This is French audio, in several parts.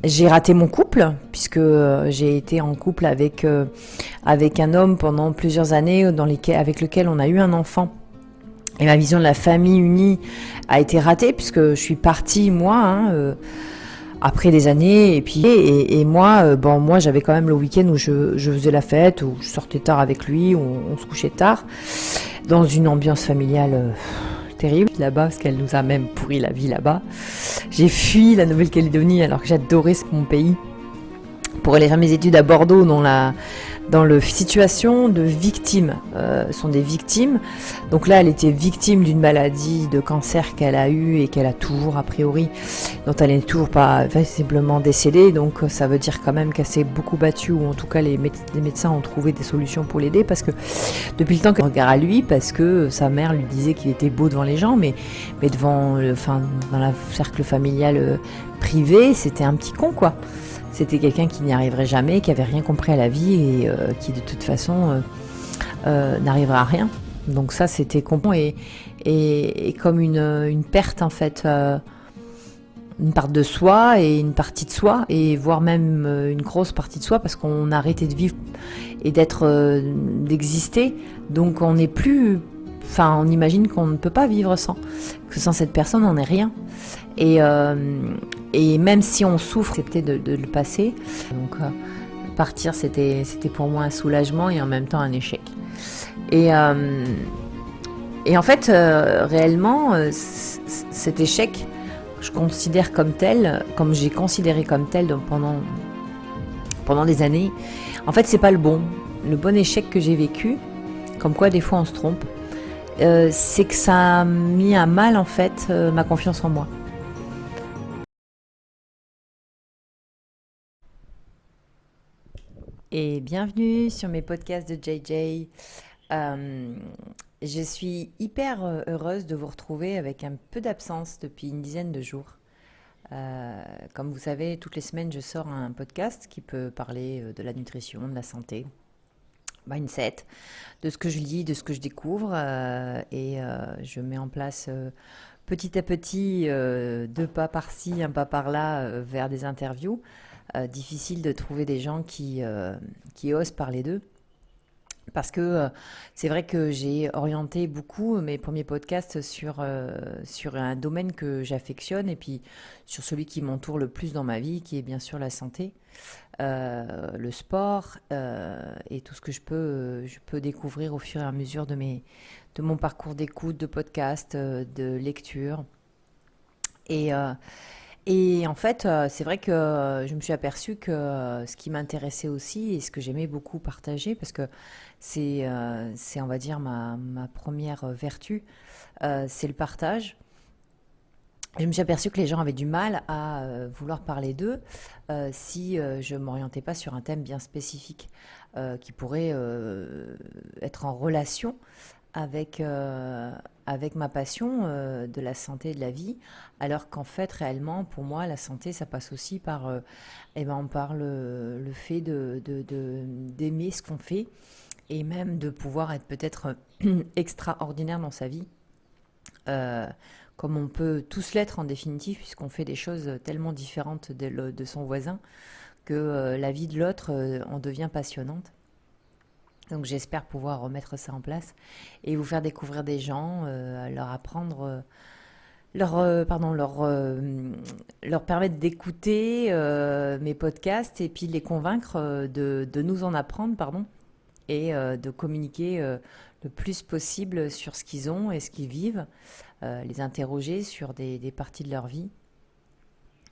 J'ai raté mon couple, puisque j'ai été en couple avec un homme pendant plusieurs années avec lequel on a eu un enfant. Et ma vision de la famille unie a été ratée, puisque je suis partie, moi, après des années. Et moi, moi j'avais quand même le week-end où je faisais la fête, où je sortais tard avec lui, où on se couchait tard, dans une ambiance familiale terrible là-bas, parce qu'elle nous a même pourri la vie là-bas. J'ai fui la Nouvelle-Calédonie alors que j'adorais mon pays pour aller faire mes études à Bordeaux dans le situation de victimes. Sont des victimes. Donc là, elle était victime d'une maladie de cancer qu'elle a eue et qu'elle a toujours a priori, dont elle n'est toujours pas visiblement décédée. Donc ça veut dire quand même qu'elle s'est beaucoup battue, ou en tout cas les médecins ont trouvé des solutions pour l'aider, parce que depuis le temps qu'elle regarde à lui, parce que sa mère lui disait qu'il était beau devant les gens, mais devant, dans le cercle familial privé, c'était un petit con, quoi. C'était quelqu'un qui n'y arriverait jamais, qui avait rien compris à la vie et qui de toute façon n'arrivera à rien. Donc ça, c'était complètement et comme une perte en fait, une part de soi et une partie de soi, et voire même une grosse partie de soi, parce qu'on a arrêté de vivre et d'exister. Donc on n'est plus, on imagine qu'on ne peut pas vivre sans, que sans cette personne on n'est rien. Et, euh, et même si on souffre, accepter de le passer. Donc partir, c'était pour moi un soulagement et en même temps un échec. Et, euh, et en fait, réellement, cet échec, je considère comme tel, comme j'ai considéré comme tel pendant des années. En fait, c'est pas le bon. Le bon échec que j'ai vécu, comme quoi des fois on se trompe, c'est que ça a mis à mal en fait ma confiance en moi. Et bienvenue sur mes podcasts de JJ. Euh, je suis hyper heureuse de vous retrouver avec un peu d'absence depuis une dizaine de jours. Comme vous savez, toutes les semaines, je sors un podcast qui peut parler de la nutrition, de la santé, mindset, de ce que je lis, de ce que je découvre. Je mets en place petit à petit, deux pas par-ci, un pas par-là, vers des interviews. Difficile de trouver des gens qui osent parler d'eux. Parce que c'est vrai que j'ai orienté beaucoup mes premiers podcasts sur un domaine que j'affectionne, et puis sur celui qui m'entoure le plus dans ma vie, qui est bien sûr la santé, le sport, et tout ce que je peux découvrir au fur et à mesure de mon parcours d'écoute, de podcast, de lecture. Et, euh, et en fait, c'est vrai que je me suis aperçue que ce qui m'intéressait aussi et ce que j'aimais beaucoup partager, parce que c'est on va dire, ma première vertu, c'est le partage. Je me suis aperçue que les gens avaient du mal à vouloir parler d'eux si je ne m'orientais pas sur un thème bien spécifique qui pourrait être en relation avec, avec ma passion de la santé et de la vie, alors qu'en fait, réellement, pour moi, la santé, ça passe aussi par, par le fait d'aimer ce qu'on fait, et même de pouvoir être peut-être extraordinaire dans sa vie, euh, comme on peut tous l'être en définitive, puisqu'on fait des choses tellement différentes de son voisin, que la vie de l'autre en devient passionnante. Donc j'espère pouvoir remettre ça en place et vous faire découvrir des gens, leur apprendre, leur permettre d'écouter mes podcasts, et puis les convaincre de nous en apprendre, pardon, et de communiquer le plus possible sur ce qu'ils ont et ce qu'ils vivent, les interroger sur des parties de leur vie.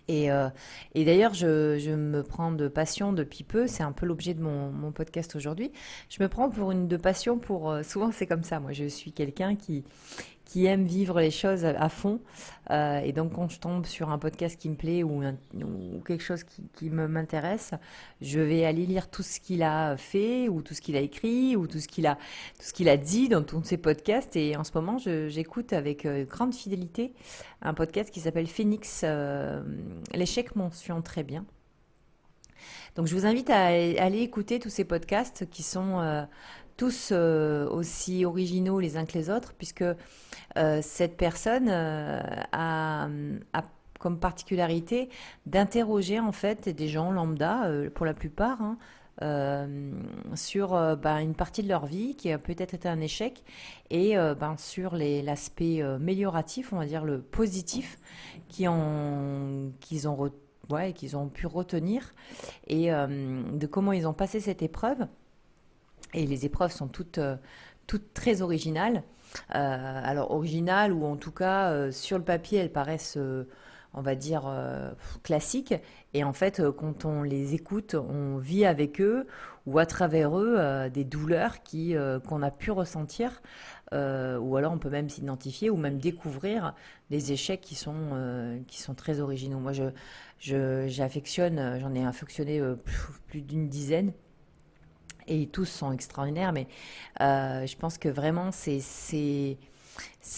Et, euh, et d'ailleurs, je me prends de passion depuis peu, c'est un peu l'objet de mon podcast aujourd'hui. Je me prends de passion pour, souvent c'est comme ça, moi je suis quelqu'un qui aime vivre les choses à fond. Et donc, quand je tombe sur un podcast qui me plaît, ou quelque chose qui m'intéresse, je vais aller lire tout ce qu'il a fait, ou tout ce qu'il a écrit, ou tout ce qu'il a dit dans tous ses podcasts. Et en ce moment, j'écoute avec grande fidélité un podcast qui s'appelle Phoenix. L'échec mentionne très bien. Donc, je vous invite à aller écouter tous ces podcasts qui sont tous aussi originaux les uns que les autres, puisque cette personne a comme particularité d'interroger en fait des gens lambda, pour la plupart, hein, sur une partie de leur vie qui a peut-être été un échec et sur l'aspect amélioratif, on va dire le positif, qu'ils ont, qu'ils ont pu retenir et de comment ils ont passé cette épreuve. Et les épreuves sont toutes très originales. Alors originales ou en tout cas sur le papier elles paraissent on va dire classiques et en fait quand on les écoute on vit avec eux ou à travers eux des douleurs qu'on a pu ressentir ou alors on peut même s'identifier ou même découvrir des échecs qui sont très originaux. Moi j'affectionne, j'en ai affectionné plus d'une dizaine et tous sont extraordinaires, mais je pense que vraiment, c'est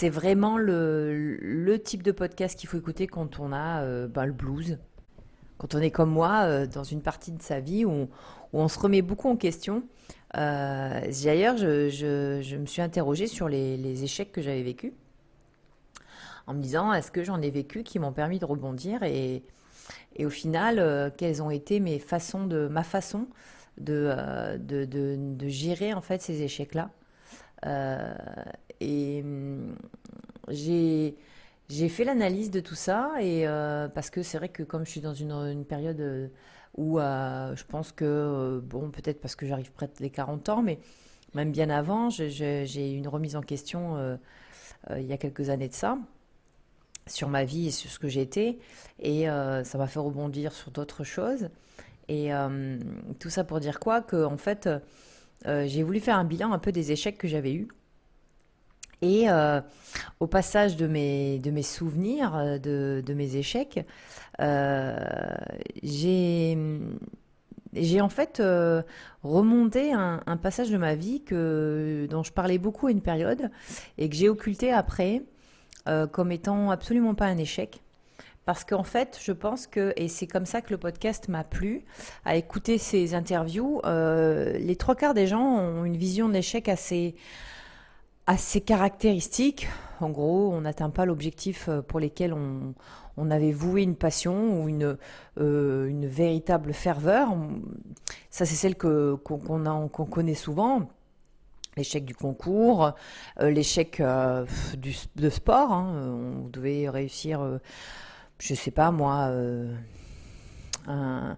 vraiment le type de podcast qu'il faut écouter quand on a le blues, quand on est comme moi dans une partie de sa vie où on se remet beaucoup en question. D'ailleurs, je me suis interrogée sur les échecs que j'avais vécus, en me disant, est-ce que j'en ai vécu qui m'ont permis de rebondir et au final, quelles ont été ma façon de gérer en fait ces échecs-là. Euh, et j'ai fait l'analyse de tout ça et parce que c'est vrai que comme je suis dans une période où je pense que, bon, peut-être parce que j'arrive près des 40 ans, mais même bien avant, j'ai eu une remise en question il y a quelques années de ça sur ma vie et sur ce que j'étais et ça m'a fait rebondir sur d'autres choses. Et tout ça pour dire quoi? Que en fait, j'ai voulu faire un bilan un peu des échecs que j'avais eus. Et au passage de mes souvenirs, de mes échecs, euh, j'ai, j'ai en fait remonté un passage de ma vie dont je parlais beaucoup à une période et que j'ai occulté après comme étant absolument pas un échec. Parce qu'en fait, je pense que, et c'est comme ça que le podcast m'a plu, à écouter ces interviews, les trois quarts des gens ont une vision de l'échec assez caractéristique. En gros, on n'atteint pas l'objectif pour lesquels on avait voué une passion ou une véritable ferveur. Ça, c'est celle qu'on connaît souvent. L'échec du concours, l'échec de sport. Hein. On devait réussir, je sais pas moi, un,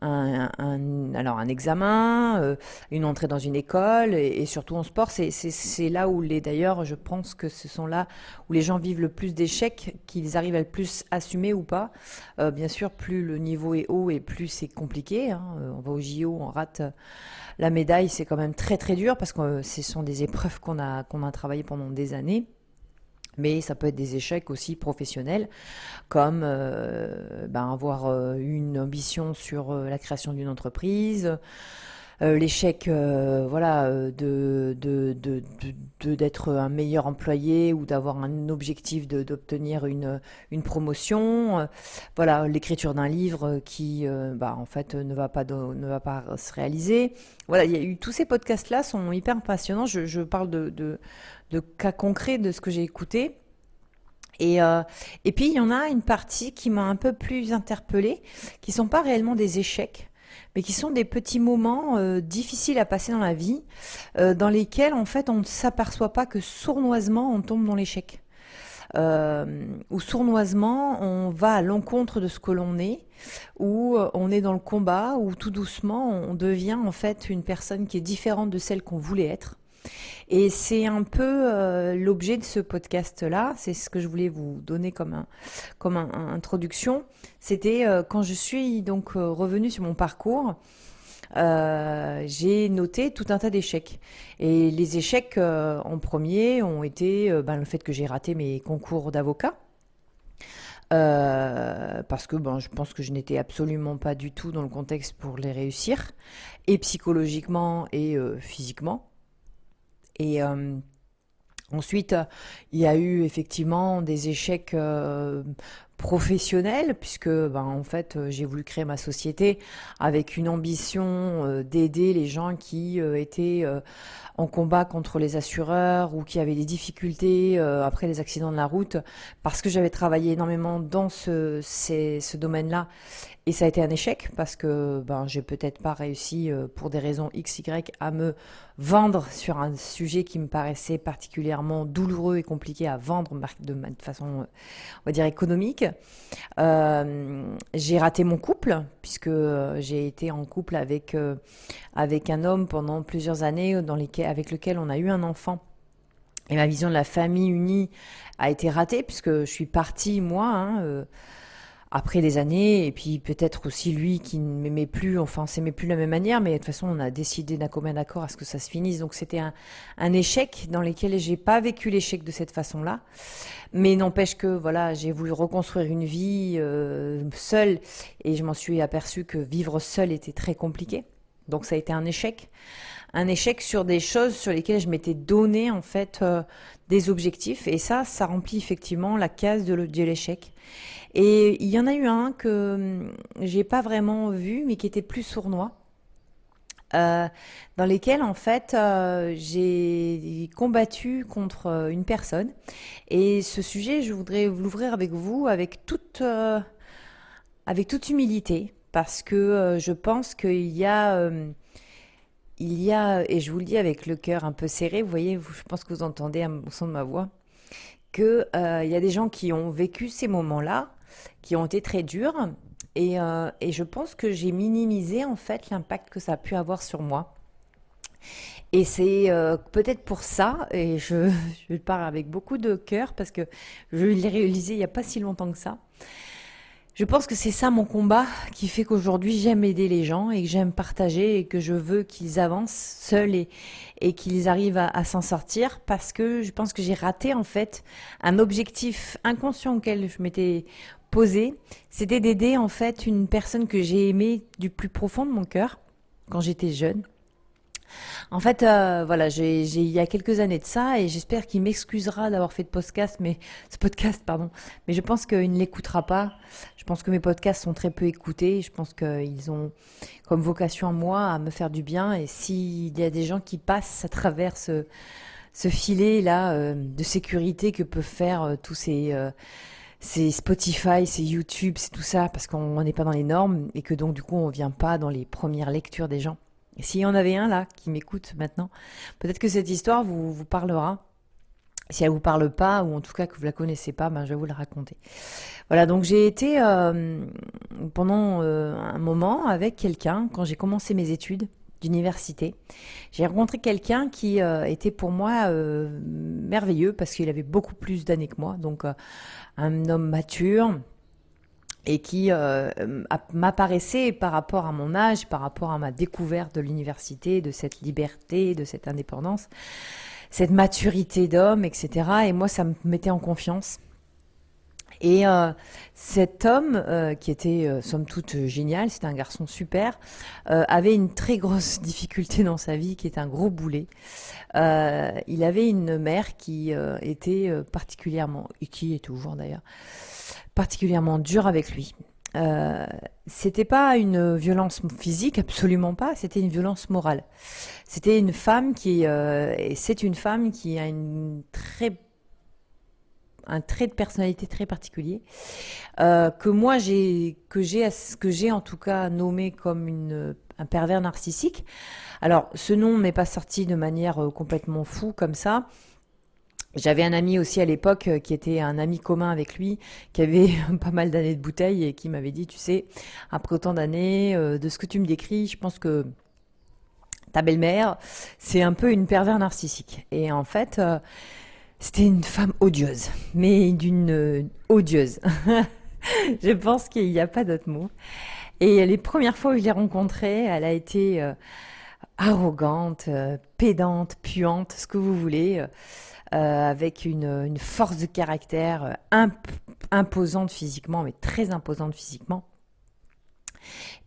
alors un examen, une entrée dans une école et surtout en sport, c'est là où d'ailleurs, je pense que ce sont là où les gens vivent le plus d'échecs, qu'ils arrivent à le plus assumer ou pas. Bien sûr, plus le niveau est haut et plus c'est compliqué. Hein. On va au JO, on rate la médaille, c'est quand même très très dur parce que ce sont des épreuves qu'on a travaillé pendant des années. Mais ça peut être des échecs aussi professionnels, comme avoir une ambition sur la création d'une entreprise, l'échec d'être un meilleur employé ou d'avoir un objectif d'obtenir une promotion, voilà, l'écriture d'un livre qui en fait ne va pas se réaliser. Voilà, il y a eu tous ces podcasts là sont hyper passionnants. Je parle de cas concrets de ce que j'ai écouté. Et puis il y en a une partie qui m'a un peu plus interpellée, qui sont pas réellement des échecs, mais qui sont des petits moments difficiles à passer dans la vie, dans lesquels en fait on ne s'aperçoit pas que sournoisement on tombe dans l'échec. Ou sournoisement on va à l'encontre de ce que l'on est, ou on est dans le combat, ou tout doucement on devient en fait une personne qui est différente de celle qu'on voulait être. Et c'est un peu l'objet de ce podcast-là, c'est ce que je voulais vous donner comme introduction. C'était quand je suis donc revenue sur mon parcours, j'ai noté tout un tas d'échecs. Et les échecs en premier ont été le fait que j'ai raté mes concours d'avocat. Parce que je pense que je n'étais absolument pas du tout dans le contexte pour les réussir, et psychologiquement et physiquement. Et ensuite, il y a eu effectivement des échecs professionnel, puisque en fait j'ai voulu créer ma société avec une ambition d'aider les gens qui étaient en combat contre les assureurs ou qui avaient des difficultés après les accidents de la route, parce que j'avais travaillé énormément dans ce domaine-là et ça a été un échec parce que j'ai peut-être pas réussi pour des raisons X, Y à me vendre sur un sujet qui me paraissait particulièrement douloureux et compliqué à vendre de façon, on va dire, économique. J'ai raté mon couple puisque j'ai été en couple avec un homme pendant plusieurs années avec lequel on a eu un enfant. Et ma vision de la famille unie a été ratée puisque je suis partie, moi, après des années, et puis peut-être aussi lui qui ne m'aimait plus, enfin on s'aimait plus de la même manière, mais de toute façon on a décidé d'un commun accord à ce que ça se finisse. Donc c'était un échec dans lequel j'ai pas vécu l'échec de cette façon-là, mais n'empêche que voilà, j'ai voulu reconstruire une vie seule, et je m'en suis aperçue que vivre seule était très compliqué. Donc ça a été un échec sur des choses sur lesquelles je m'étais donné en fait des objectifs, et ça remplit effectivement la case de l'échec. Et il y en a eu un que j'ai pas vraiment vu, mais qui était plus sournois, dans lesquels en fait j'ai combattu contre une personne. Et ce sujet, je voudrais l'ouvrir avec vous avec toute humilité, parce que je pense il y a, et je vous le dis avec le cœur un peu serré, vous voyez, je pense que vous entendez au son de ma voix, que il y a des gens qui ont vécu ces moments-là, qui ont été très durs, et je pense que j'ai minimisé en fait l'impact que ça a pu avoir sur moi. Et c'est peut-être pour ça, et je parle avec beaucoup de cœur parce que je l'ai réalisé il n'y a pas si longtemps que ça. Je pense que c'est ça mon combat qui fait qu'aujourd'hui j'aime aider les gens et que j'aime partager et que je veux qu'ils avancent seuls et qu'ils arrivent à s'en sortir, parce que je pense que j'ai raté en fait un objectif inconscient auquel je m'étais posé. C'était d'aider en fait une personne que j'ai aimée du plus profond de mon cœur quand j'étais jeune. En fait, voilà, il y a quelques années de ça, et j'espère qu'il m'excusera d'avoir fait ce podcast, pardon. Mais je pense qu'il ne l'écoutera pas. Je pense que mes podcasts sont très peu écoutés. Je pense qu'ils ont comme vocation à moi à me faire du bien. Et s'il y a des gens qui passent à travers ce filet-là de sécurité que peuvent faire tous ces Spotify, ces YouTube, c'est tout ça, parce qu'on n'est pas dans les normes et que donc du coup on vient pas dans les premières lectures des gens. Et s'il y en avait un là qui m'écoute maintenant, peut-être que cette histoire vous parlera. Si elle vous parle pas, ou en tout cas que vous la connaissez pas, je vais vous la raconter. Voilà, donc j'ai été pendant un moment avec quelqu'un quand j'ai commencé mes études d'université. J'ai rencontré quelqu'un qui était pour moi merveilleux parce qu'il avait beaucoup plus d'années que moi, donc un homme mature, et qui m'apparaissait par rapport à mon âge, par rapport à ma découverte de l'université, de cette liberté, de cette indépendance, cette maturité d'homme, etc. Et moi, ça me mettait en confiance. Et cet homme, qui était somme toute génial, c'était un garçon super, avait une très grosse difficulté dans sa vie, qui est un gros boulet. Il avait une mère qui était particulièrement, et qui est toujours d'ailleurs, particulièrement dure avec lui. C'était pas une violence physique, absolument pas, c'était une violence morale. C'était une femme et c'est une femme qui a un trait de personnalité très particulier, que j'ai en tout cas nommé comme un pervers narcissique. Alors, ce nom m'est pas sorti de manière complètement fou comme ça. J'avais un ami aussi à l'époque qui était un ami commun avec lui, qui avait pas mal d'années de bouteille et qui m'avait dit, tu sais, après autant d'années, de ce que tu me décris, je pense que ta belle-mère, c'est un peu une pervers narcissique. Et en fait, c'était une femme odieuse, mais d'une odieuse. Je pense qu'il n'y a pas d'autre mot. Et les premières fois où je l'ai rencontrée, elle a été arrogante, pédante, puante, ce que vous voulez, avec une force de caractère imposante physiquement, mais très imposante physiquement.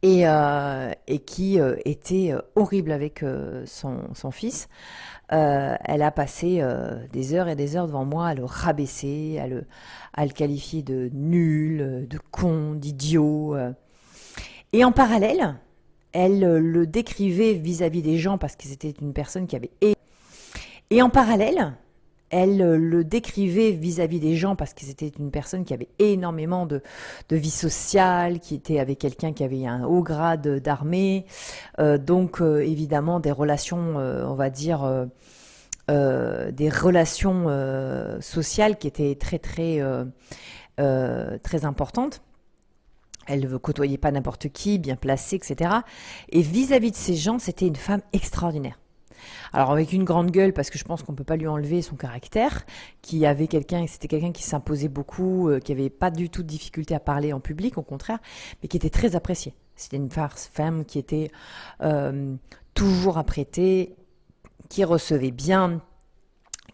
et qui était horrible avec son fils. Elle a passé des heures et des heures devant moi à le rabaisser, à le qualifier de nul, de con, d'idiot. Et en parallèle, elle le décrivait vis-à-vis des gens parce que c'était une personne qui avait... Et en parallèle, elle le décrivait vis-à-vis des gens parce que c'était une personne qui avait énormément de vie sociale, qui était avec quelqu'un qui avait un haut grade d'armée, donc évidemment des relations, on va dire, des relations sociales qui étaient très importantes. Elle ne côtoyait pas n'importe qui, bien placée, etc. Et vis-à-vis de ces gens, c'était une femme extraordinaire. Alors avec une grande gueule, parce que je pense qu'on ne peut pas lui enlever son caractère, c'était quelqu'un qui s'imposait beaucoup, qui n'avait pas du tout de difficulté à parler en public, au contraire, mais qui était très appréciée. C'était une femme qui était toujours apprêtée, qui recevait bien,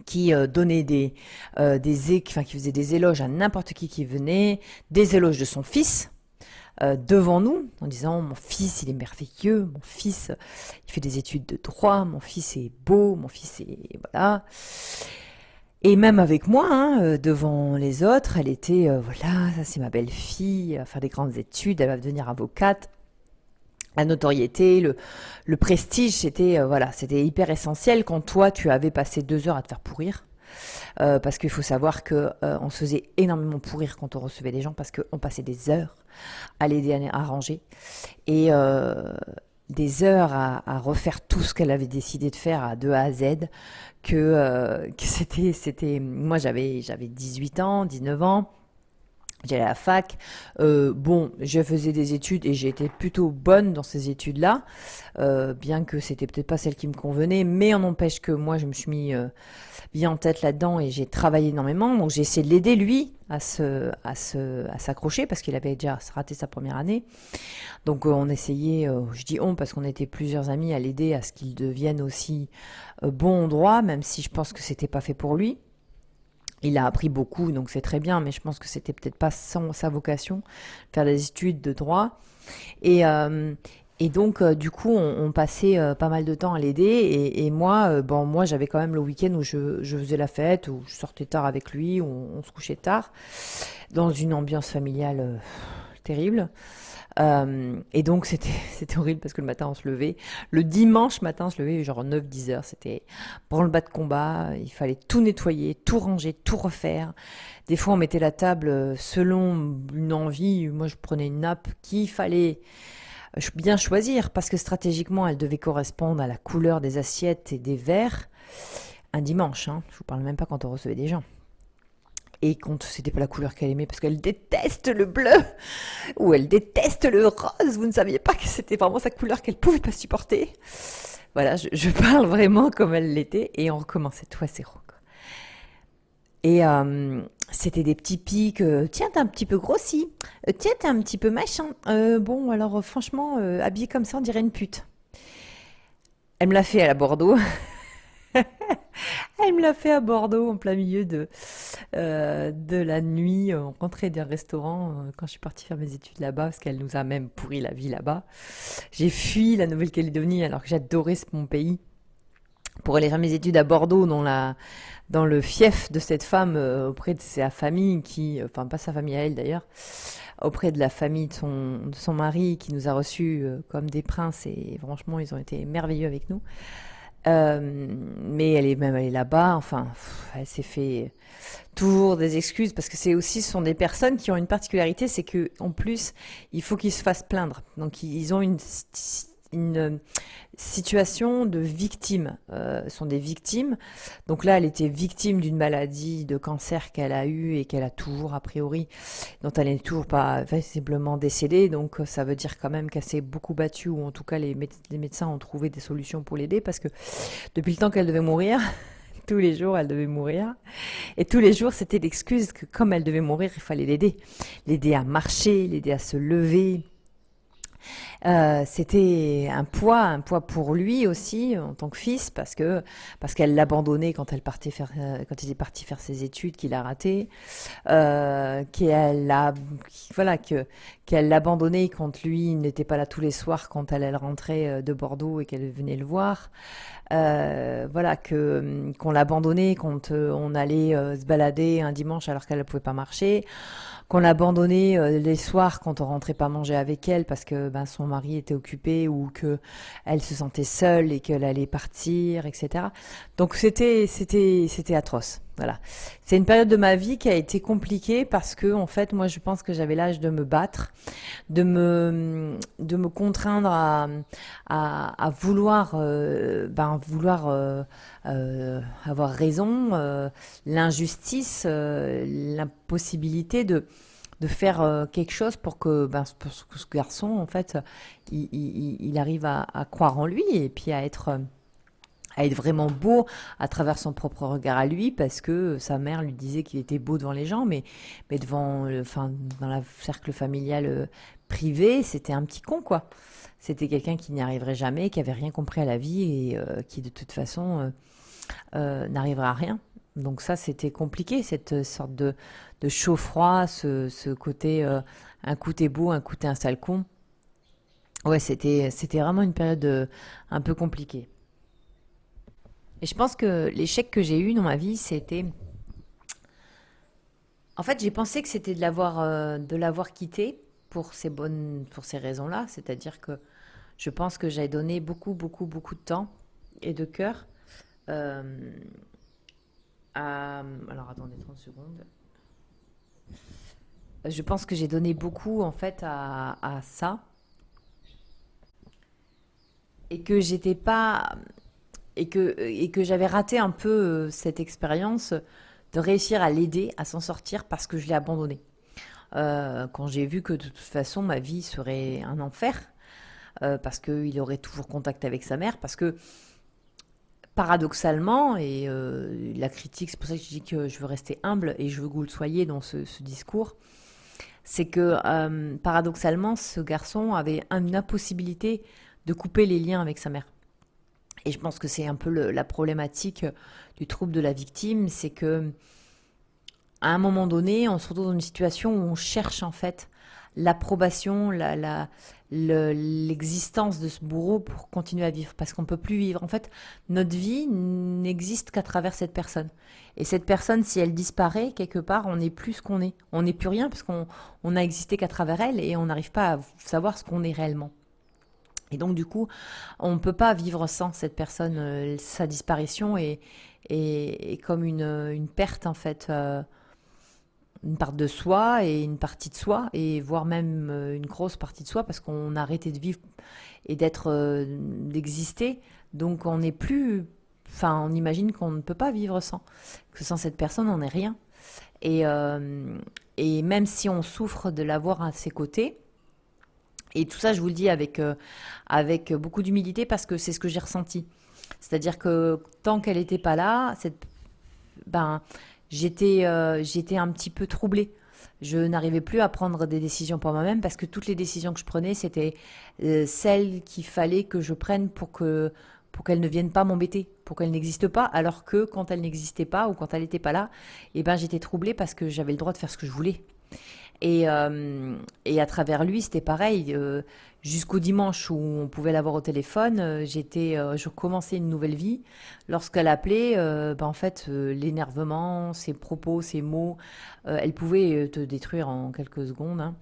qui donnait qui faisait des éloges à n'importe qui venait, des éloges de son fils, devant nous, en disant mon fils il est merveilleux, mon fils il fait des études de droit, mon fils est beau, mon fils est... voilà. Et même avec moi, hein, devant les autres, elle était, voilà, ça c'est ma belle-fille, elle va faire des grandes études, elle va devenir avocate. La notoriété, le prestige, c'était hyper essentiel quand toi tu avais passé 2 heures à te faire pourrir. Parce qu'il faut savoir que on se faisait énormément pourrir quand on recevait des gens parce qu'on passait des heures à l'aider à ranger et des heures à refaire tout ce qu'elle avait décidé de faire de A à Z que c'était moi j'avais 18 ans, 19 ans. J'allais à la fac. Bon, je faisais des études et j'ai été plutôt bonne dans ces études-là, bien que c'était peut-être pas celle qui me convenait, mais on n'empêche que moi, je me suis mis bien en tête là-dedans et j'ai travaillé énormément. Donc j'ai essayé de l'aider lui à s'accrocher parce qu'il avait déjà raté sa première année. Donc on essayait, je dis on parce qu'on était plusieurs amis à l'aider à ce qu'il devienne aussi bon en droit, même si je pense que c'était pas fait pour lui. Il a appris beaucoup, donc c'est très bien, mais je pense que c'était peut-être pas sa vocation, faire des études de droit. Et, donc, du coup, on passait pas mal de temps à l'aider. Et moi, moi, j'avais quand même le week-end où je faisais la fête, où je sortais tard avec lui, où on se couchait tard, dans une ambiance familiale terrible. Et donc c'était horrible parce que le matin on se levait, le dimanche matin on se levait genre 9-10 heures, c'était branle-bas de combat, il fallait tout nettoyer, tout ranger, tout refaire. Des fois on mettait la table selon une envie, moi je prenais une nappe qu'il fallait bien choisir parce que stratégiquement elle devait correspondre à la couleur des assiettes et des verres. Un dimanche, hein, je vous parle même pas quand on recevait des gens. Et quand c'était pas la couleur qu'elle aimait, parce qu'elle déteste le bleu ou elle déteste le rose, vous ne saviez pas que c'était vraiment sa couleur qu'elle pouvait pas supporter. Voilà, je parle vraiment comme elle l'était et on recommençait tout à zéro. Et c'était des petits pics. Tiens, t'es un petit peu grossi. Tiens, t'es un petit peu machin. Bon, alors franchement, habillée comme ça, on dirait une pute. Elle me l'a fait à la Bordeaux. Elle me l'a fait à Bordeaux, en plein milieu de la nuit. On rentrait d'un restaurant quand je suis partie faire mes études là-bas, parce qu'elle nous a même pourri la vie là-bas. J'ai fui la Nouvelle-Calédonie alors que j'adorais mon pays pour aller faire mes études à Bordeaux, dans le fief de cette femme, auprès de sa famille, enfin pas sa famille à elle d'ailleurs, auprès de la famille de son mari qui nous a reçus comme des princes et franchement ils ont été merveilleux avec nous. Mais elle est même allée là-bas, enfin, elle s'est fait toujours des excuses parce que ce sont des personnes qui ont une particularité, c'est que en plus, il faut qu'ils se fassent plaindre. Donc ils ont une situation de victime, sont des victimes. Donc là, elle était victime d'une maladie de cancer qu'elle a eue et qu'elle a toujours a priori, dont elle n'est toujours pas visiblement décédée. Donc ça veut dire quand même qu'elle s'est beaucoup battue, ou en tout cas les médecins ont trouvé des solutions pour l'aider, parce que depuis le temps qu'elle devait mourir, tous les jours elle devait mourir, et tous les jours c'était l'excuse que comme elle devait mourir, il fallait l'aider à marcher, l'aider à se lever. C'était un poids pour lui aussi en tant que fils parce qu'elle l'abandonnait quand quand il est parti faire ses études qu'il a raté, qu'elle a voilà qu'elle l'abandonnait quand lui n'était pas là tous les soirs quand elle rentrait de Bordeaux et qu'elle venait le voir. Voilà que qu'on l'abandonnait quand on allait se balader un dimanche alors qu'elle ne pouvait pas marcher, qu'on l'abandonnait les soirs quand on rentrait pas manger avec elle parce que ben, son mari était occupé ou que elle se sentait seule et qu'elle allait partir, etc. Donc c'était atroce. Voilà. C'est une période de ma vie qui a été compliquée parce que en fait moi je pense que j'avais l'âge de me battre, de me contraindre à vouloir avoir raison, l'injustice, l'impossibilité de faire quelque chose pour que ce garçon, en fait, il arrive à croire en lui et puis à être vraiment beau à travers son propre regard à lui, parce que sa mère lui disait qu'il était beau devant les gens, mais enfin, dans le cercle familial privé, c'était un petit con, quoi. C'était quelqu'un qui n'y arriverait jamais, qui avait rien compris à la vie et qui, de toute façon, n'arrivera à rien. Donc ça, c'était compliqué, cette sorte de chaud-froid, ce côté un coup t'es beau, un coup t'es un sale con. Ouais, c'était vraiment une période un peu compliquée. Et je pense que l'échec que j'ai eu dans ma vie, c'était... En fait, j'ai pensé que c'était de l'avoir quitté pour ces raisons-là. C'est-à-dire que je pense que j'ai donné beaucoup de temps et de cœur euh, alors, attendez 30 secondes. Je pense que j'ai donné beaucoup, en fait, à ça. Et que j'étais pas... et que j'avais raté un peu cette expérience de réussir à l'aider à s'en sortir parce que je l'ai abandonné. Quand j'ai vu que de toute façon ma vie serait un enfer, parce qu'il aurait toujours contact avec sa mère, parce que paradoxalement, et la critique, c'est pour ça que je dis que je veux rester humble et je veux que vous le soyez dans ce discours, c'est que paradoxalement, ce garçon avait une impossibilité de couper les liens avec sa mère. Et je pense que c'est un peu la problématique du trouble de la victime, c'est que à un moment donné, on se retrouve dans une situation où on cherche en fait l'approbation, l'existence de ce bourreau pour continuer à vivre, parce qu'on ne peut plus vivre. En fait, notre vie n'existe qu'à travers cette personne. Et cette personne, si elle disparaît quelque part, on n'est plus ce qu'on est. On n'est plus rien parce qu'on n'a existé qu'à travers elle et on n'arrive pas à savoir ce qu'on est réellement. Et donc du coup, on ne peut pas vivre sans cette personne. Sa disparition est comme une perte en fait. Une part de soi et une partie de soi, et voire même une grosse partie de soi, parce qu'on a arrêté de vivre et d'exister. Donc on n'est plus... Enfin, on imagine qu'on ne peut pas vivre sans. Que sans cette personne, on n'est rien. Et, euh, et même si on souffre de l'avoir à ses côtés, et tout ça, je vous le dis avec beaucoup d'humilité parce que c'est ce que j'ai ressenti. C'est-à-dire que tant qu'elle n'était pas là, ben, j'étais un petit peu troublée. Je n'arrivais plus à prendre des décisions pour moi-même parce que toutes les décisions que je prenais, c'était celles qu'il fallait que je prenne pour qu'elle ne vienne pas m'embêter, pour qu'elle n'existe pas, alors que quand elle n'existait pas ou quand elle n'était pas là, eh ben j'étais troublée parce que j'avais le droit de faire ce que je voulais. Et à travers lui, c'était pareil. Jusqu'au dimanche où on pouvait l'avoir au téléphone, je commençais une nouvelle vie. Lorsqu'elle appelait, ben en fait, l'énervement, ses propos, ses mots, elle pouvait te détruire en quelques secondes, hein.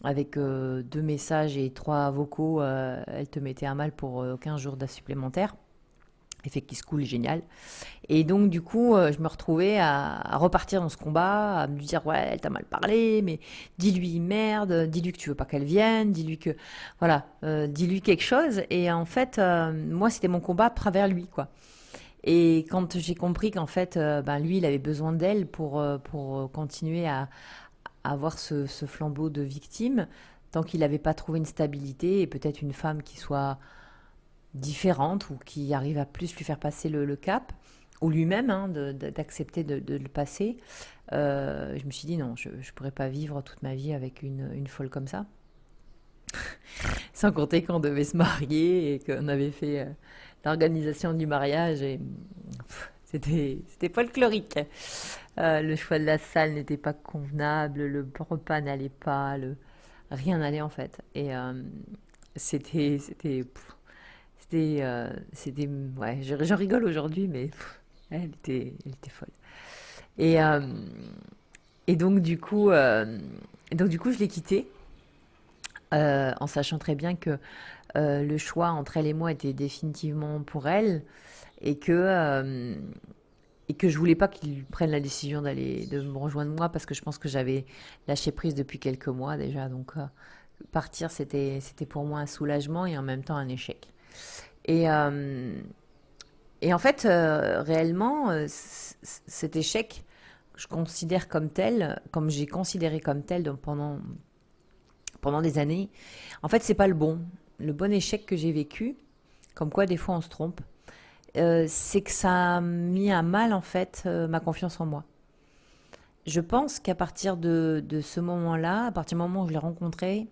Avec deux messages et trois vocaux, elle te mettait à mal pour 15 jours supplémentaires. Effet qui se coule, génial. Et donc, du coup, je me retrouvais à repartir dans ce combat, à me dire, ouais, elle t'a mal parlé, mais dis-lui merde, dis-lui que tu veux pas qu'elle vienne, dis-lui que, voilà, dis-lui quelque chose. Et en fait, moi, c'était mon combat à travers lui, quoi. Et quand j'ai compris qu'en fait, ben, lui, il avait besoin d'elle pour continuer à avoir ce flambeau de victime, tant qu'il n'avait pas trouvé une stabilité et peut-être une femme qui soit différente ou qui arrive à plus lui faire passer le cap, ou lui-même hein, d'accepter de le passer, je me suis dit non, je ne pourrais pas vivre toute ma vie avec une folle comme ça. Sans compter qu'on devait se marier et qu'on avait fait l'organisation du mariage et c'était folklorique. Le choix de la salle n'était pas convenable, le repas n'allait pas, rien n'allait en fait. Et c'était, c'était, pff, ouais, j'en rigole aujourd'hui, mais elle était folle. Et, euh, et donc du coup, je l'ai quittée en sachant très bien que le choix entre elle et moi était définitivement pour elle et que je voulais pas qu'il prenne la décision de me rejoindre moi parce que je pense que j'avais lâché prise depuis quelques mois déjà. Donc partir, c'était pour moi un soulagement et en même temps un échec. Et, euh, et en fait, réellement, cet échec, je considère comme tel, comme j'ai considéré comme tel donc pendant des années. En fait, c'est pas le bon. Le bon échec que j'ai vécu, comme quoi des fois on se trompe, c'est que ça a mis à mal en fait ma confiance en moi. Je pense qu'à partir de ce moment-là, à partir du moment où je l'ai rencontré,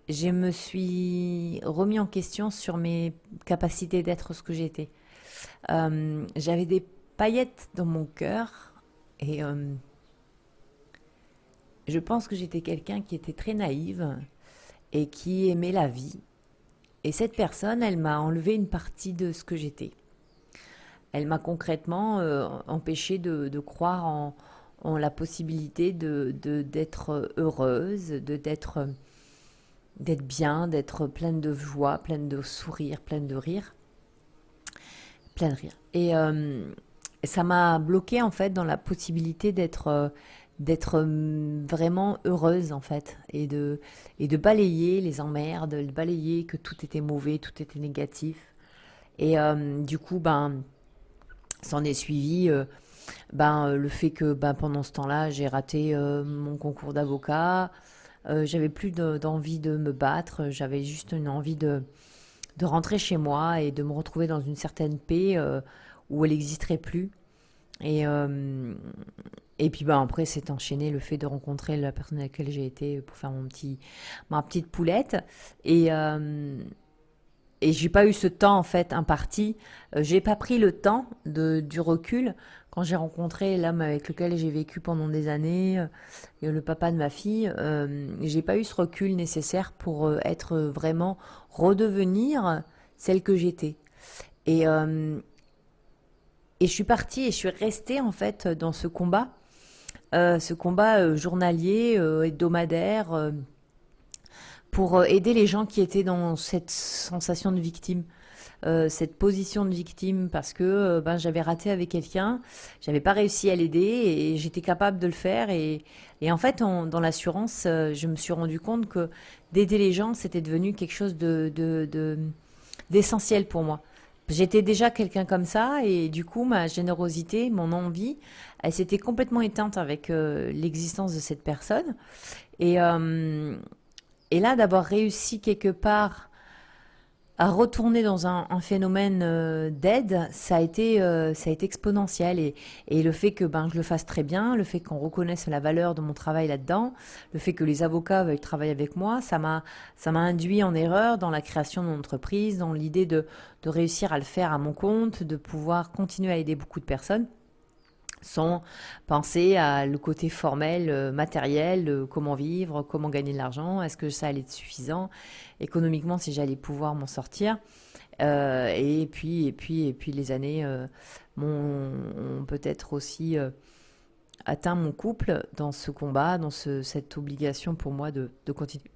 je me suis remis en question sur mes capacités d'être ce que j'étais. J'avais des paillettes dans mon cœur et je pense que j'étais quelqu'un qui était très naïve et qui aimait la vie. Et cette personne, elle m'a enlevé une partie de ce que j'étais. Elle m'a concrètement empêché de croire en la possibilité d'être heureuse, d'être bien, d'être pleine de joie, pleine de sourires, pleine de rire, pleine de rire. Et ça m'a bloqué en fait dans la possibilité d'être vraiment heureuse en fait et de balayer les emmerdes, de balayer que tout était mauvais, tout était négatif. Et du coup, ben, s'en est suivi le fait que pendant ce temps-là, j'ai raté mon concours d'avocat. J'avais plus d'envie de me battre. J'avais juste une envie de rentrer chez moi et de me retrouver dans une certaine paix où elle n'existerait plus. Et, euh, et puis après, c'est enchaîné le fait de rencontrer la personne avec laquelle j'ai été pour faire ma petite poulette. Et, et j'ai pas eu ce temps en fait imparti. J'ai pas pris le temps du recul quand j'ai rencontré l'homme avec lequel j'ai vécu pendant des années, le papa de ma fille. J'ai pas eu ce recul nécessaire pour être vraiment redevenir celle que j'étais. Et, euh, et je suis partie et je suis restée en fait dans ce combat journalier, hebdomadaire. Pour aider les gens qui étaient dans cette sensation de victime, cette position de victime, parce que j'avais raté avec quelqu'un, j'avais pas réussi à l'aider et j'étais capable de le faire. Et en fait, dans l'assurance, je me suis rendu compte que d'aider les gens, c'était devenu quelque chose d'essentiel pour moi. J'étais déjà quelqu'un comme ça et du coup, ma générosité, mon envie, elle s'était complètement éteinte avec l'existence de cette personne. Et, euh, et là, d'avoir réussi quelque part à retourner dans un phénomène d'aide, ça a été exponentiel. Et le fait que je le fasse très bien, le fait qu'on reconnaisse la valeur de mon travail là-dedans, le fait que les avocats veuillent travailler avec moi, ça m'a induit en erreur dans la création de mon entreprise, dans l'idée de réussir à le faire à mon compte, de pouvoir continuer à aider beaucoup de personnes sans penser à le côté formel, matériel, comment vivre, comment gagner de l'argent, est-ce que ça allait être suffisant économiquement si j'allais pouvoir m'en sortir. Et puis les années ont peut-être aussi atteint mon couple dans ce combat, dans cette obligation pour moi de continuer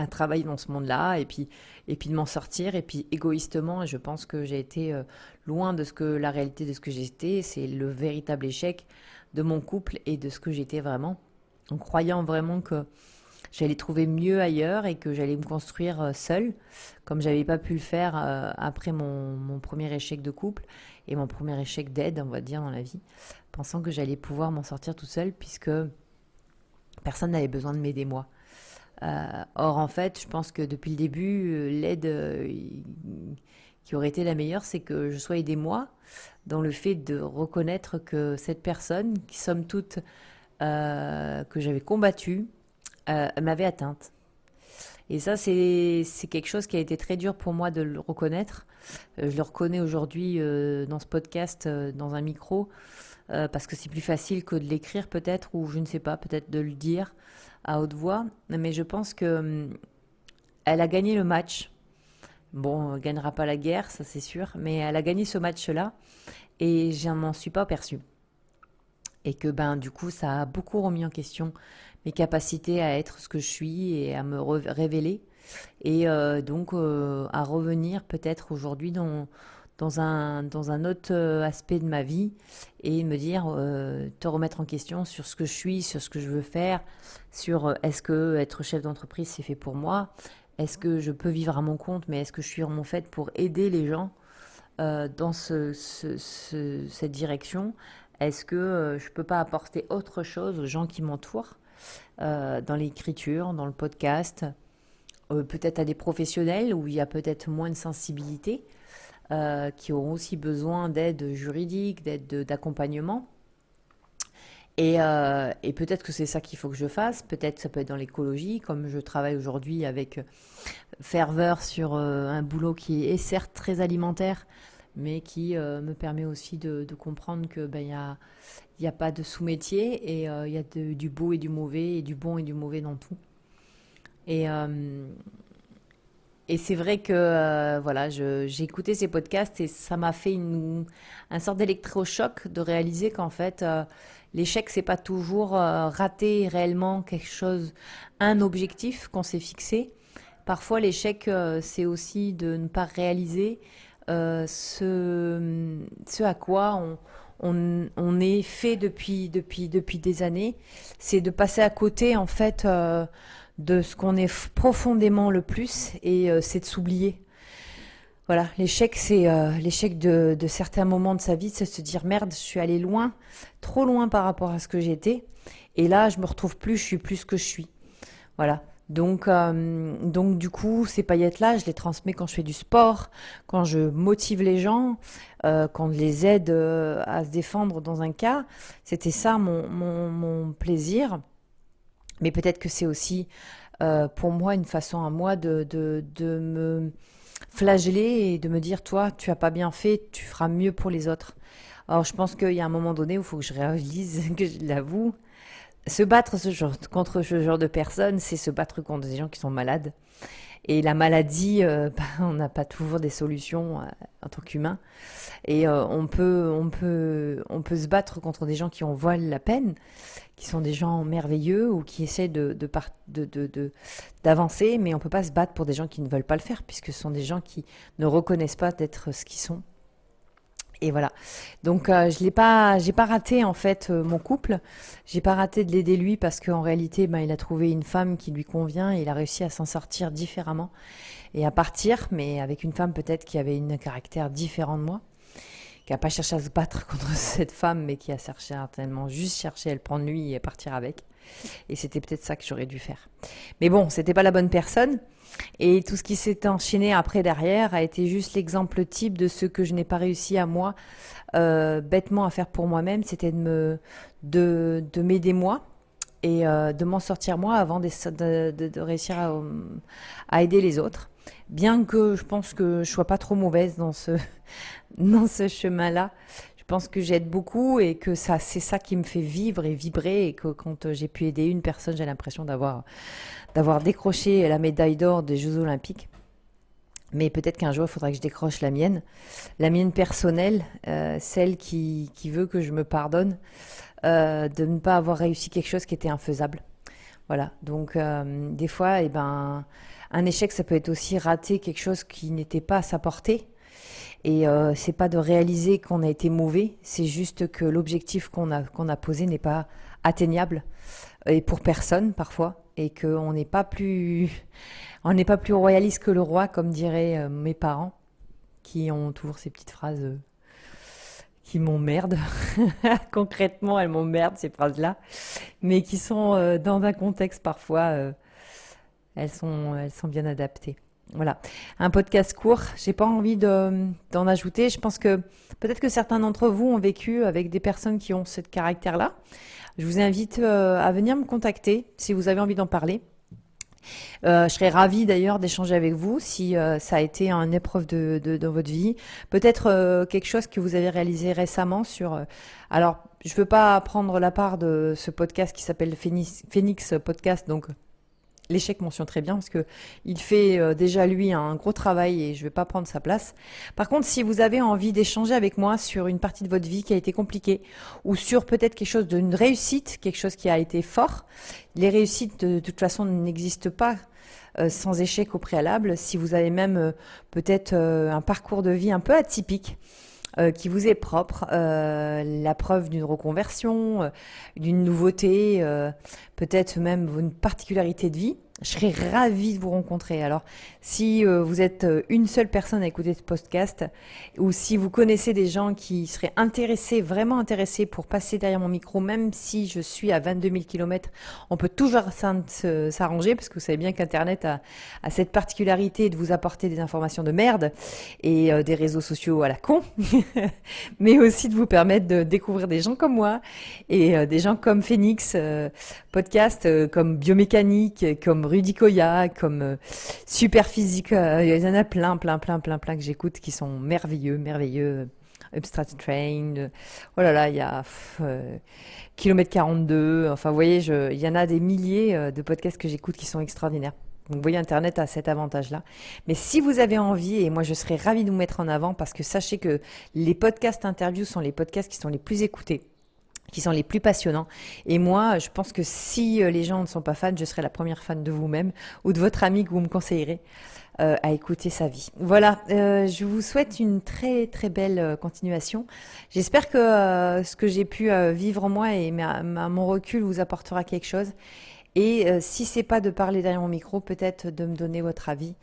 à travailler dans ce monde-là et puis de m'en sortir et puis égoïstement et je pense que j'ai été loin de ce que la réalité de ce que j'étais c'est le véritable échec de mon couple et de ce que j'étais vraiment en croyant vraiment que j'allais trouver mieux ailleurs et que j'allais me construire seule comme j'avais pas pu le faire après mon premier échec de couple et mon premier échec d'aide on va dire dans la vie pensant que j'allais pouvoir m'en sortir toute seule puisque personne n'avait besoin de m'aider moi. Or, en fait, je pense que depuis le début, l'aide qui aurait été la meilleure, c'est que je sois aidée moi dans le fait de reconnaître que cette personne, qui somme toute, que j'avais combattue, m'avait atteinte. Et ça, c'est quelque chose qui a été très dur pour moi de le reconnaître. Je le reconnais aujourd'hui dans ce podcast, dans un micro, parce que c'est plus facile que de l'écrire peut-être, ou je ne sais pas, peut-être de le dire à haute voix. Mais je pense que elle a gagné le match. Bon, elle gagnera pas la guerre, ça c'est sûr, mais elle a gagné ce match-là et je m'en suis pas aperçue. Et que ben du coup, ça a beaucoup remis en question mes capacités à être ce que je suis et à me révéler. Et donc à revenir peut-être aujourd'hui dans un autre aspect de ma vie et me dire, te remettre en question sur ce que je suis, sur ce que je veux faire, sur est-ce que être chef d'entreprise c'est fait pour moi, est-ce que je peux vivre à mon compte, mais est-ce que je suis vraiment faite pour aider les gens dans cette direction? Est-ce que je peux pas apporter autre chose aux gens qui m'entourent, dans l'écriture, dans le podcast, peut-être à des professionnels où il y a peut-être moins de sensibilité, qui auront aussi besoin d'aide juridique, d'accompagnement. Et peut-être que c'est ça qu'il faut que je fasse. Peut-être ça peut être dans l'écologie, comme je travaille aujourd'hui avec ferveur sur un boulot qui est certes très alimentaire, mais qui me permet aussi de comprendre que ben, il y a pas de sous-métier et il y a du beau et du mauvais et du bon et du mauvais dans tout. Et, et c'est vrai que voilà, j'ai écouté ces podcasts et ça m'a fait un sort d'électrochoc de réaliser qu'en fait, l'échec, c'est pas toujours rater réellement quelque chose, un objectif qu'on s'est fixé. Parfois, l'échec, c'est aussi de ne pas réaliser ce à quoi on est fait depuis des années. C'est de passer à côté, en fait, de ce qu'on est profondément le plus et c'est de s'oublier. Voilà, l'échec, c'est l'échec de certains moments de sa vie, c'est se dire merde, je suis allé loin, trop loin par rapport à ce que j'étais. Et là, je me retrouve plus, je suis plus ce que je suis. Voilà. Donc du coup, ces paillettes-là, je les transmets quand je fais du sport, quand je motive les gens, quand je les aide à se défendre dans un cas. C'était ça mon plaisir. Mais peut-être que c'est aussi pour moi une façon à moi de me flageller et de me dire, toi, tu as pas bien fait, tu feras mieux pour les autres. Alors je pense qu'il y a un moment donné où il faut que je réalise, que je l'avoue, se battre contre ce genre de personnes, c'est se battre contre des gens qui sont malades. Et la maladie, bah, on n'a pas toujours des solutions en tant qu'humain. Et on peut se battre contre des gens qui en valent la peine, qui sont des gens merveilleux ou qui essaient d'avancer, mais on peut pas se battre pour des gens qui ne veulent pas le faire, puisque ce sont des gens qui ne reconnaissent pas d'être ce qu'ils sont. Et voilà. Donc j'ai pas raté en fait mon couple. J'ai pas raté de l'aider lui parce qu'en réalité, ben, il a trouvé une femme qui lui convient et il a réussi à s'en sortir différemment et à partir, mais avec une femme peut-être qui avait un caractère différent de moi, qui a pas cherché à se battre contre cette femme, mais qui a cherché certainement juste cherché à le prendre lui et partir avec. Et c'était peut-être ça que j'aurais dû faire. Mais bon, c'était pas la bonne personne. Et tout ce qui s'est enchaîné après derrière a été juste l'exemple type de ce que je n'ai pas réussi à moi, bêtement à faire pour moi-même, c'était de m'aider moi et de m'en sortir moi avant de réussir à aider les autres. Bien que je pense que je sois pas trop mauvaise dans ce chemin-là. Je pense que j'aide beaucoup et que ça, c'est ça qui me fait vivre et vibrer et que quand j'ai pu aider une personne, j'ai l'impression d'avoir décroché la médaille d'or des Jeux Olympiques. Mais peut-être qu'un jour, il faudra que je décroche la mienne personnelle, celle qui veut que je me pardonne de ne pas avoir réussi quelque chose qui était infaisable. Voilà, donc des fois, eh ben, un échec, ça peut être aussi rater quelque chose qui n'était pas à sa portée. Et c'est pas de réaliser qu'on a été mauvais, c'est juste que l'objectif qu'on a posé n'est pas atteignable et pour personne parfois, et qu'on n'est pas plus on n'est pas plus royaliste que le roi, comme diraient mes parents, qui ont toujours ces petites phrases qui m'emmerdent. Concrètement, elles m'emmerdent ces phrases-là, mais qui sont dans un contexte parfois, elles sont bien adaptées. Voilà, un podcast court. J'ai pas envie d'en ajouter. Je pense que peut-être que certains d'entre vous ont vécu avec des personnes qui ont ce caractère-là. Je vous invite à venir me contacter si vous avez envie d'en parler. Je serais ravie d'ailleurs d'échanger avec vous si ça a été une épreuve dans votre vie. Peut-être quelque chose que vous avez réalisé récemment sur... alors, je ne veux pas prendre la part de ce podcast qui s'appelle Phoenix Podcast, donc l'échec mentionne très bien parce que il fait déjà lui un gros travail et je vais pas prendre sa place. Par contre, si vous avez envie d'échanger avec moi sur une partie de votre vie qui a été compliquée ou sur peut-être quelque chose d'une réussite, quelque chose qui a été fort, les réussites de toute façon n'existent pas sans échec au préalable. Si vous avez même peut-être un parcours de vie un peu atypique, qui vous est propre, la preuve d'une reconversion, d'une nouveauté, peut-être même une particularité de vie. Je serais ravie de vous rencontrer. Alors, si vous êtes une seule personne à écouter ce podcast, ou si vous connaissez des gens qui seraient intéressés, vraiment intéressés pour passer derrière mon micro, même si je suis à 22 000 km, on peut toujours s'arranger, parce que vous savez bien qu'Internet a cette particularité de vous apporter des informations de merde et des réseaux sociaux à la con, mais aussi de vous permettre de découvrir des gens comme moi et des gens comme Phoenix Podcast, comme Biomécanique, comme Rudy Koya, comme Superphysique. Il y en a plein que j'écoute qui sont merveilleux. Upstart Train, oh là là, il y a Kilomètre 42, enfin vous voyez, il y en a des milliers de podcasts que j'écoute qui sont extraordinaires. Donc vous voyez, Internet a cet avantage-là. Mais si vous avez envie, et moi je serais ravie de vous mettre en avant, parce que sachez que les podcasts interviews sont les podcasts qui sont les plus écoutés, qui sont les plus passionnants. Et moi, je pense que si les gens ne sont pas fans, je serai la première fan de vous-même ou de votre ami que vous me conseillerez à écouter sa vie. Voilà, je vous souhaite une très belle continuation. J'espère que ce que j'ai pu vivre en moi et mon recul vous apportera quelque chose. Et si c'est pas de parler derrière mon micro, peut-être de me donner votre avis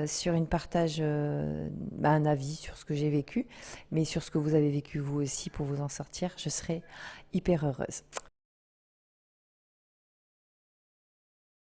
sur un avis sur ce que j'ai vécu, mais sur ce que vous avez vécu vous aussi pour vous en sortir. Je serai hyper heureuse.